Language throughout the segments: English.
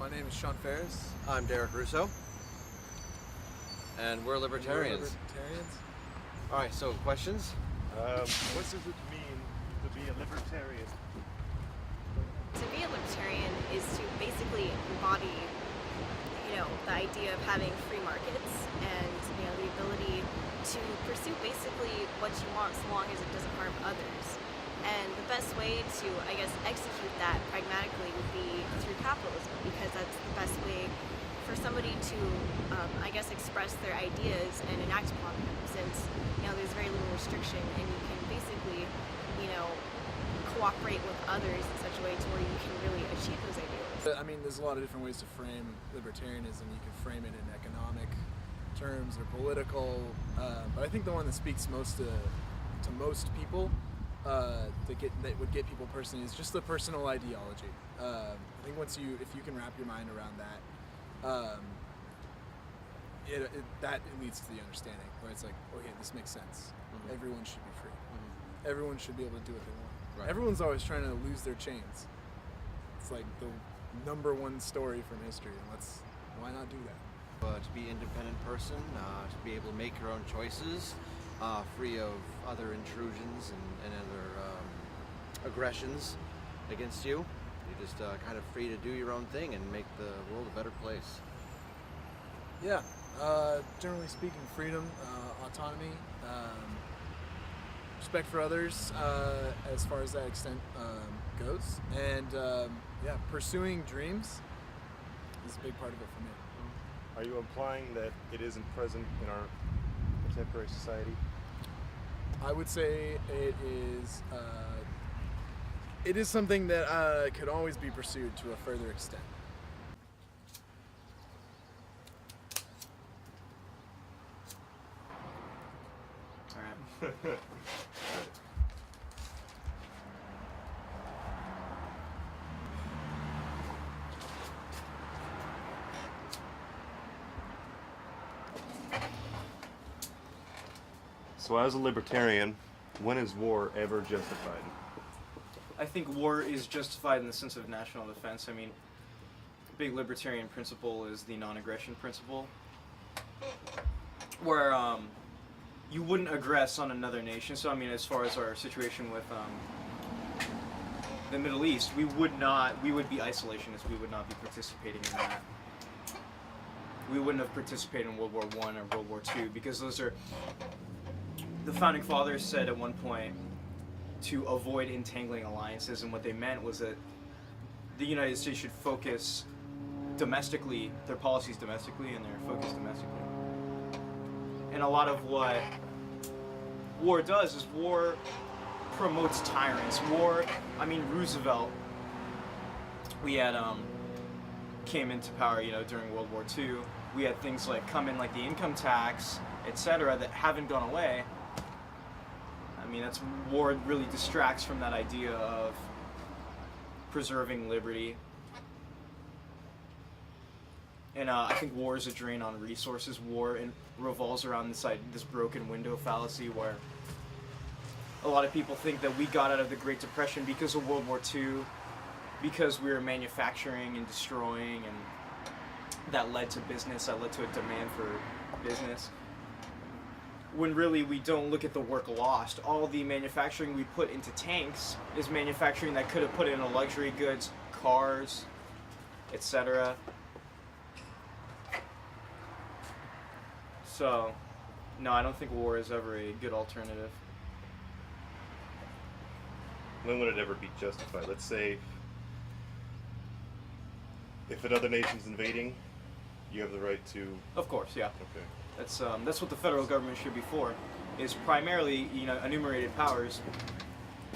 My name is Sean Ferris. I'm Derek Russo, and we're libertarians. Alright, so questions? What does it mean to be a libertarian? To be a libertarian is to basically embody, the idea of having free markets and, the ability to pursue basically what you want so long as it doesn't harm others. And the best way to, execute that pragmatically would be through capitalism, because that's the best way for somebody to, express their ideas and enact upon them, since, there's very little restriction and you can basically, cooperate with others in such a way to where you can really achieve those ideals. I mean, there's a lot of different ways to frame libertarianism. You can frame it in economic terms or political, but I think the one that speaks most to most people, that would get people personally, is just the personal ideology. I think if you can wrap your mind around that, that leads to the understanding where it's like, okay, this makes sense. Mm-hmm. Everyone should be free. Mm-hmm. Everyone should be able to do what they want. Right. Everyone's always trying to lose their chains. It's like the number one story from history, and why not do that? To be an independent person, to be able to make your own choices, free of other intrusions and other aggressions against you. You're just kind of free to do your own thing and make the world a better place. Yeah, generally speaking, freedom, autonomy, respect for others as far as that extent goes, and pursuing dreams is a big part of it for me. Are you implying that it isn't present in our contemporary society? I would say it is something that could always be pursued to a further extent. All right. So as a libertarian, when is war ever justified? I think war is justified in the sense of national defense. I mean, a big libertarian principle is the non-aggression principle, where you wouldn't aggress on another nation. So I mean, as far as our situation with the Middle East, we would be isolationists. We would not be participating in that. We wouldn't have participated in World War I or World War II, because those are, the founding fathers said at one point to avoid entangling alliances, and what they meant was that the United States should focus domestically, their policies domestically, and their focus domestically. And a lot of what war does is war promotes tyrants. Roosevelt, we had came into power, during World War II. We had things like the income tax, etc., that haven't gone away. I mean, war really distracts from that idea of preserving liberty. And I think war is a drain on resources. War revolves around this broken window fallacy, where a lot of people think that we got out of the Great Depression because of World War II, because we were manufacturing and destroying, and that led to business, that led to a demand for business. When really we don't look at the work lost. All the manufacturing we put into tanks is manufacturing that could have put into luxury goods, cars, etc. So, no, I don't think war is ever a good alternative. When would it ever be justified? Let's say if another nation's invading, you have the right to... Of course, yeah. Okay. That's what the federal government should be for, is primarily, enumerated powers.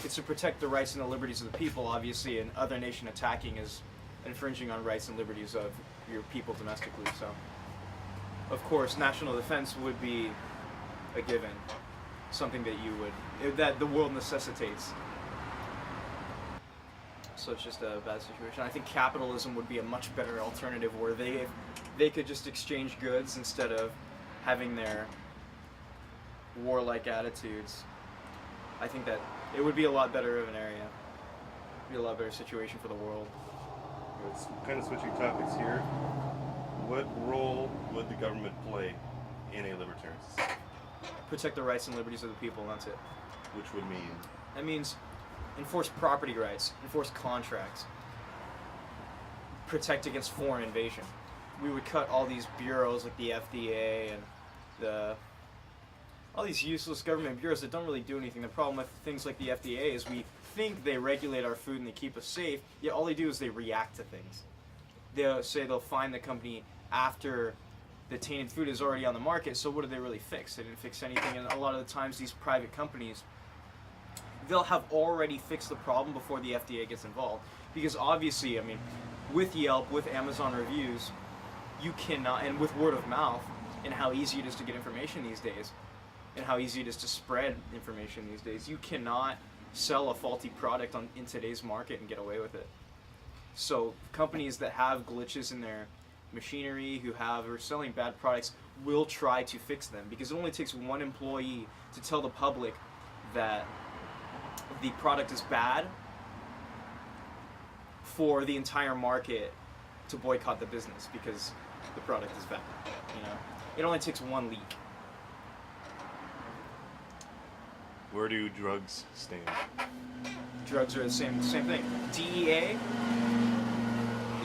It's to protect the rights and the liberties of the people, obviously, and other nation attacking is infringing on rights and liberties of your people domestically. So, of course, national defense would be a given, something that the world necessitates. So it's just a bad situation. I think capitalism would be a much better alternative, where they could just exchange goods instead of having their warlike attitudes. I think that it would be a lot better of an area. It'd be a lot better situation for the world. It's kind of switching topics here. What role would the government play in a libertarian society? Protect the rights and liberties of the people, and that's it. Which would mean That means enforce property rights, enforce contracts, protect against foreign invasion. We would cut all these bureaus like the FDA and all these useless government bureaus that don't really do anything. The problem with things like the FDA is we think they regulate our food and they keep us safe, yet all they do is they react to things. They'll say they'll find the company after the tainted food is already on the market, so what did they really fix? They didn't fix anything, and a lot of the times these private companies, they'll have already fixed the problem before the FDA gets involved. Because obviously, I mean, with Yelp, with Amazon reviews, you cannot, and with word of mouth, and how easy it is to get information these days, and how easy it is to spread information these days, you cannot sell a faulty product in today's market and get away with it. So companies that have glitches in their machinery, who are selling bad products, will try to fix them, because it only takes one employee to tell the public that the product is bad for the entire market to boycott the business because the product is bad. You know, it only takes one leak. where do drugs stand? Drugs are the same thing. DEA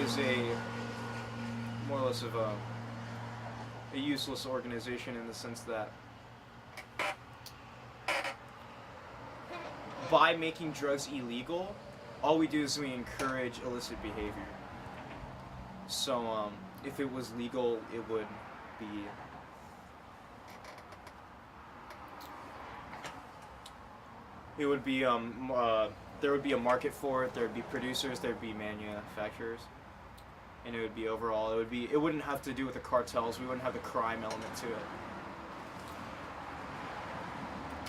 is more or less of a useless organization in the sense that by making drugs illegal, all we do is we encourage illicit behavior. So if it was legal, it would be there would be a market for it. There would be producers. There would be manufacturers, and it would be overall. It wouldn't have to do with the cartels. We wouldn't have the crime element to it.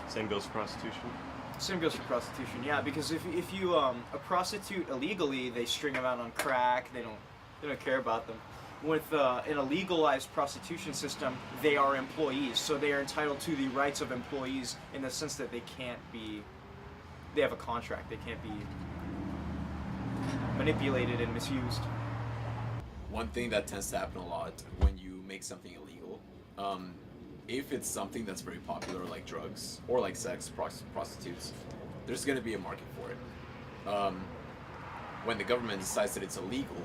Same goes for prostitution. Same goes for prostitution. Yeah, because if you a prostitute illegally, they string them out on crack. They don't care about them. With an illegalized prostitution system, they are employees, so they are entitled to the rights of employees in the sense that they can't be. They have a contract. They can't be manipulated and misused. One thing that tends to happen a lot when you make something illegal, if it's something that's very popular like drugs or like sex, prostitutes, there's going to be a market for it. When the government decides that it's illegal,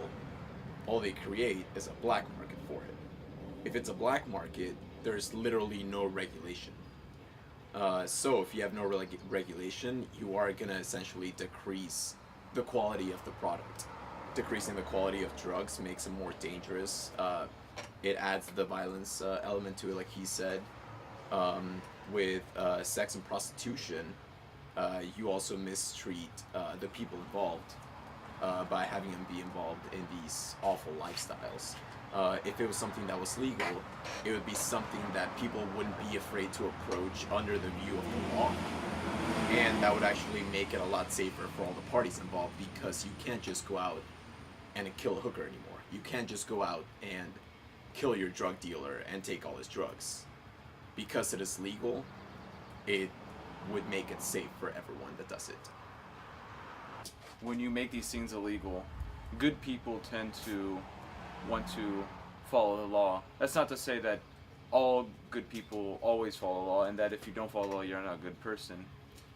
all they create is a black market for it. If it's a black market, there's literally no regulation. So if you have no regulation, you are going to essentially decrease the quality of the product. Decreasing the quality of drugs makes it more dangerous. It adds the violence element to it, like he said. With sex and prostitution, you also mistreat the people involved by having them be involved in these awful lifestyles. If it was something that was legal, it would be something that people wouldn't be afraid to approach under the view of the law. And that would actually make it a lot safer for all the parties involved, because you can't just go out and kill a hooker anymore. You can't just go out and kill your drug dealer and take all his drugs. Because it is legal, it would make it safe for everyone that does it. When you make these things illegal, good people tend to want to follow the law. That's not to say that all good people always follow the law, and that if you don't follow the law, you're not a good person.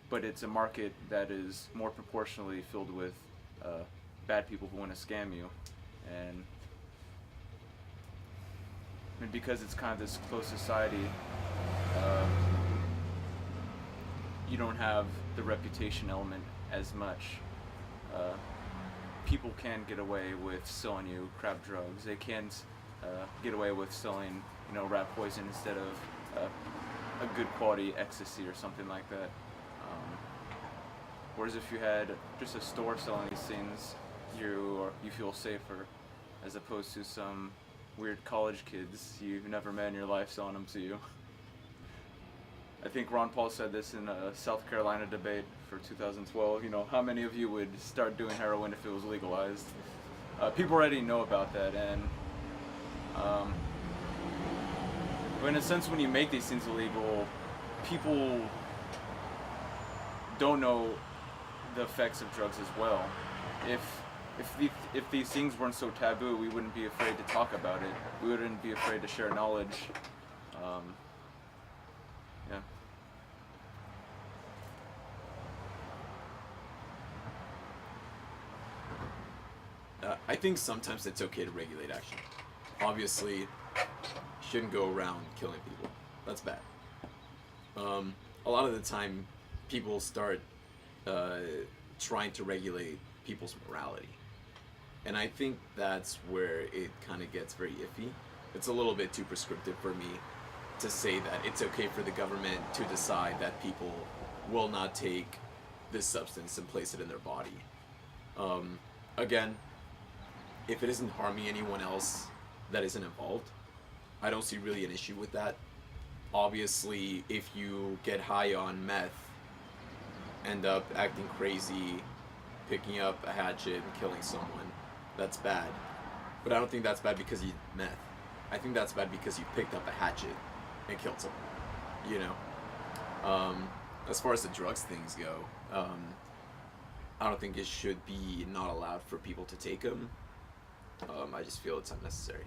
But it's a market that is more proportionally filled with bad people who want to scam you. And because it's kind of this closed society, you don't have the reputation element as much. People can get away with selling you crap drugs. They can't get away with selling, rat poison instead of a good quality ecstasy or something like that. Whereas if you had just a store selling these things, you feel safer, as opposed to some weird college kids you've never met in your life selling them to you. I think Ron Paul said this in a South Carolina debate for 2012. How many of you would start doing heroin if it was legalized? People already know about that, and but in a sense, when you make these things illegal, people don't know the effects of drugs as well. If if these things weren't so taboo, we wouldn't be afraid to talk about it. We wouldn't be afraid to share knowledge. Yeah. I think sometimes it's okay to regulate action. Obviously, shouldn't go around killing people. That's bad. A lot of the time, people start trying to regulate people's morality. And I think that's where it kind of gets very iffy. It's a little bit too prescriptive for me to say that it's okay for the government to decide that people will not take this substance and place it in their body. Again, if it isn't harming anyone else that isn't involved, I don't see really an issue with that. Obviously, if you get high on meth, end up acting crazy, picking up a hatchet and killing someone, that's bad. But I don't think that's bad because you did meth. I think that's bad because you picked up a hatchet and killed someone, you know? As far as the drugs things go, I don't think it should be not allowed for people to take them. I just feel it's unnecessary.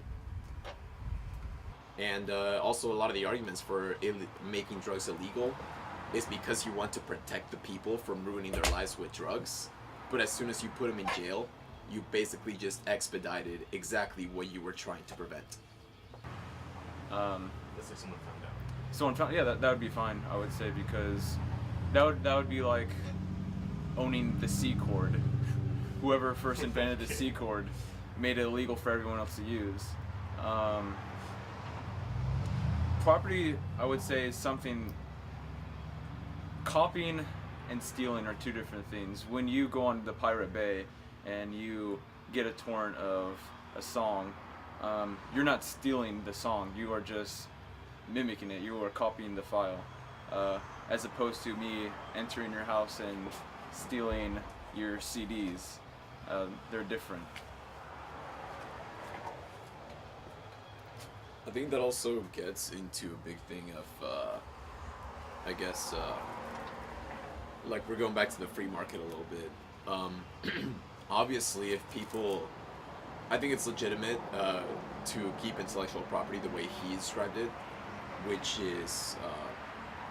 And also a lot of the arguments for making drugs illegal is because you want to protect the people from ruining their lives with drugs. But as soon as you put them in jail, you basically just expedited exactly what you were trying to prevent. Let's say someone found out. Someone found, yeah, that would be fine, I would say, because that would be like owning the C chord. Whoever first invented the C chord made it illegal for everyone else to use. Property, I would say, is something. Copying and stealing are two different things. When you go on the Pirate Bay and you get a torrent of a song, you're not stealing the song, you are just mimicking it, you are copying the file. As opposed to me entering your house and stealing your CDs. They're different. I think that also gets into a big thing of, I guess, like we're going back to the free market a little bit. Obviously, if people, I think it's legitimate to keep intellectual property the way he described it, which is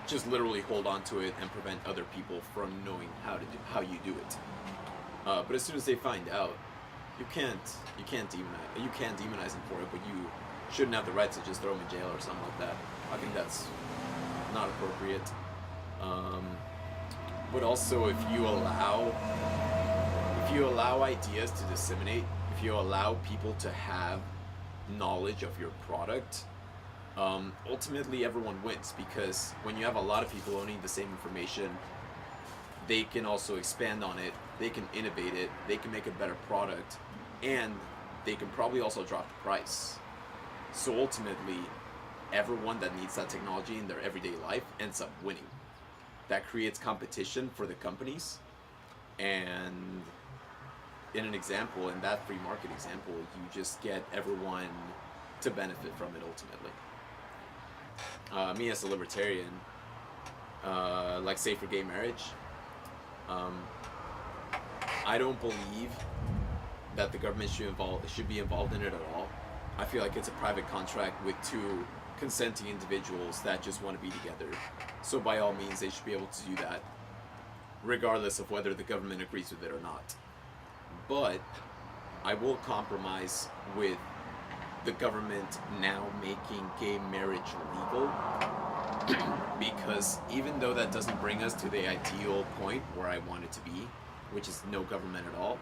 just literally hold on to it and prevent other people from knowing how you do it. But as soon as they find out, you can't demonize them for it, but you shouldn't have the right to just throw them in jail or something like that. I think that's not appropriate. But also, if you allow ideas to disseminate, if you allow people to have knowledge of your product, ultimately everyone wins, because when you have a lot of people owning the same information, they can also expand on it, they can innovate it, they can make a better product, and they can probably also drop the price. So ultimately, everyone that needs that technology in their everyday life ends up winning. That creates competition for the companies, and in that free market example, you just get everyone to benefit from it ultimately. Me as a libertarian, like safer gay marriage, I don't believe that the government should be involved in it at all. I feel like it's a private contract with two consenting individuals that just want to be together. So by all means, they should be able to do that, regardless of whether the government agrees with it or not. But I will compromise with the government now making gay marriage legal, because even though that doesn't bring us to the ideal point where I want it to be, which is no government at all,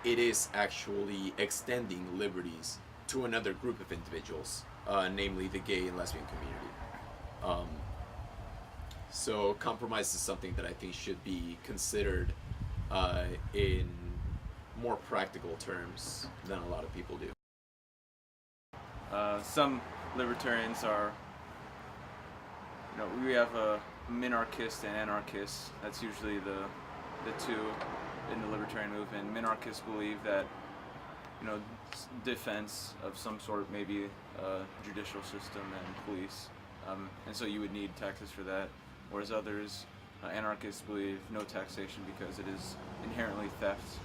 it is actually extending liberties to another group of individuals, namely the gay and lesbian community. So compromise is something that I think should be considered in more practical terms than a lot of people do. Some libertarians are, we have a minarchist and anarchist. That's usually the two in the libertarian movement. Minarchists believe that, defense of some sort, maybe a judicial system and police, and so you would need taxes for that. Whereas others, anarchists, believe no taxation because it is inherently theft.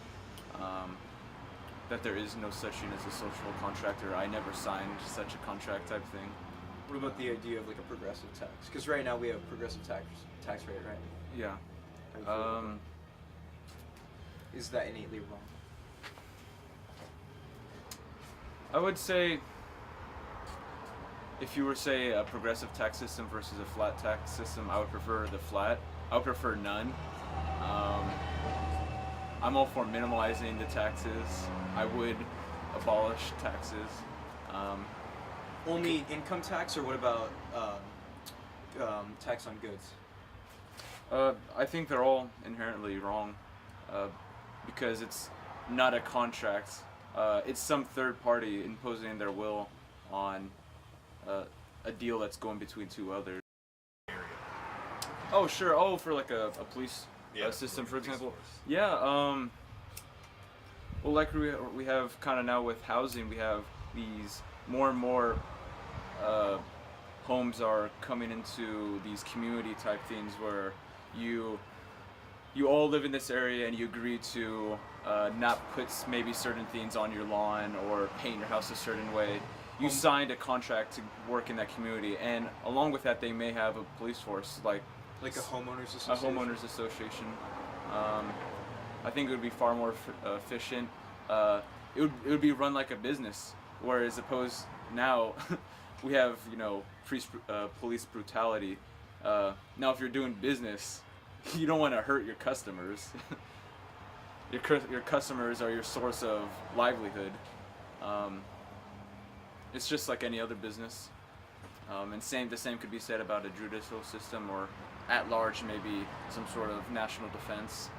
that there is no such thing as a social contract, or I never signed such a contract type thing. What about the idea of like a progressive tax? Because right now we have progressive tax rate, right? Yeah. How do you feel about that? Is that innately wrong? I would say, if you were say a progressive tax system versus a flat tax system, I would prefer the flat. I would prefer none. I'm all for minimalizing the taxes. I would abolish taxes. Only income tax, or what about tax on goods? I think they're all inherently wrong, because it's not a contract. It's some third party imposing their will on a deal that's going between two others. Oh, sure. Oh, for like a police system, for example. Yeah. Well, like we have kind of now with housing, we have these more and more homes are coming into these community type things where you all live in this area and you agree to not put maybe certain things on your lawn or paint your house a certain way. You signed a contract to work in that community, and along with that, they may have a police force, like a homeowners association. A homeowners association. I think it would be far more efficient. It would be run like a business, whereas opposed now we have police brutality. Now, if you're doing business, you don't want to hurt your customers. Your customers are your source of livelihood. It's just like any other business. And the same could be said about a judicial system, or at large maybe some sort of national defense.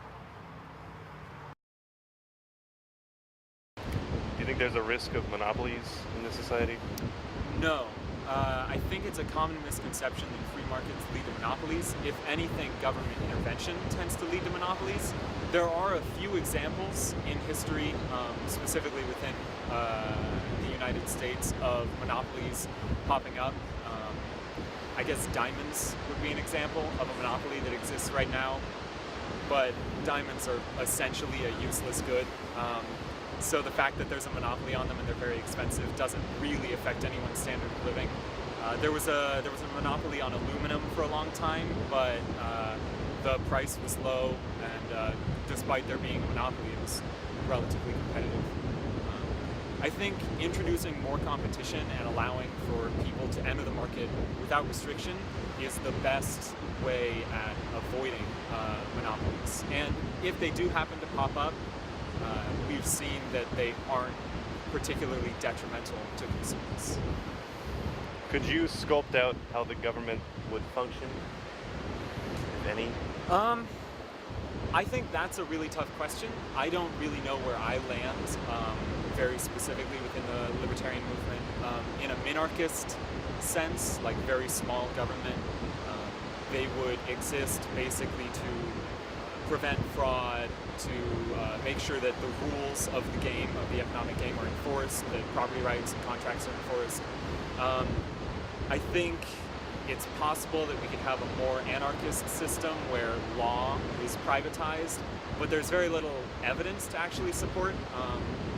Do you think there's a risk of monopolies in this society? No. I think it's a common misconception that free markets lead to monopolies. If anything, government intervention tends to lead to monopolies. There are a few examples in history, specifically within the United States, of monopolies popping up. I guess diamonds would be an example of a monopoly that exists right now, but diamonds are essentially a useless good. So the fact that there's a monopoly on them and they're very expensive doesn't really affect anyone's standard of living. There was a monopoly on aluminum for a long time, but the price was low, and despite there being a monopoly, it was relatively competitive. I think introducing more competition and allowing for people to enter the market without restriction is the best way at avoiding monopolies. And if they do happen to pop up, we've seen that they aren't particularly detrimental to consumers. Could you sculpt out how the government would function, if any? I think that's a really tough question. I don't really know where I land very specifically within the libertarian movement. In a minarchist sense, like very small government, they would exist basically to prevent fraud, to make sure that the rules of the game, of the economic game, are enforced, that property rights and contracts are enforced. I think it's possible that we could have a more anarchist system where law is privatized, but there's very little evidence to actually support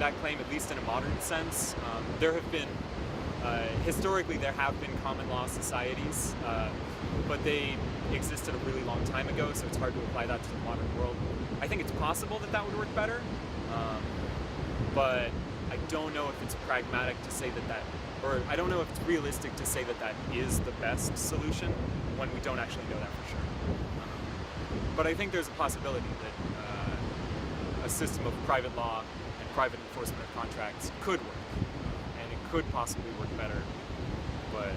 that claim, at least in a modern sense. There have been, historically, there have been common law societies, but they existed a really long time ago, so it's hard to apply that to the modern world. I think it's possible that that would work better, but I don't know if it's pragmatic to say that or I don't know if it's realistic to say that that is the best solution when we don't actually know that for sure. But I think there's a possibility that a system of private law and private enforcement of contracts could work, and it could possibly work better, but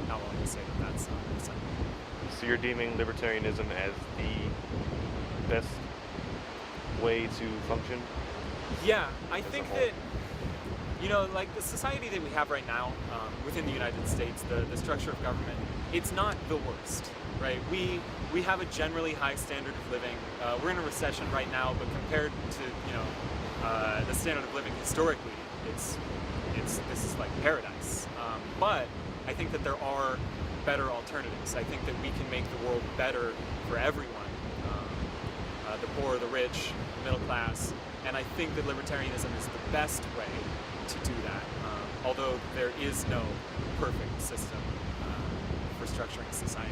not willing to say that that's 100%. So you're deeming libertarianism as the best way to function? Yeah, I think that, like the society that we have right now within the United States, the structure of government, it's not the worst, right? We have a generally high standard of living. We're in a recession right now, but compared to the standard of living historically, this is like paradise. But I think that there are better alternatives. I think that we can make the world better for everyone the poor, the rich, the middle class, and I think that libertarianism is the best way to do that, although there is no perfect system for structuring society.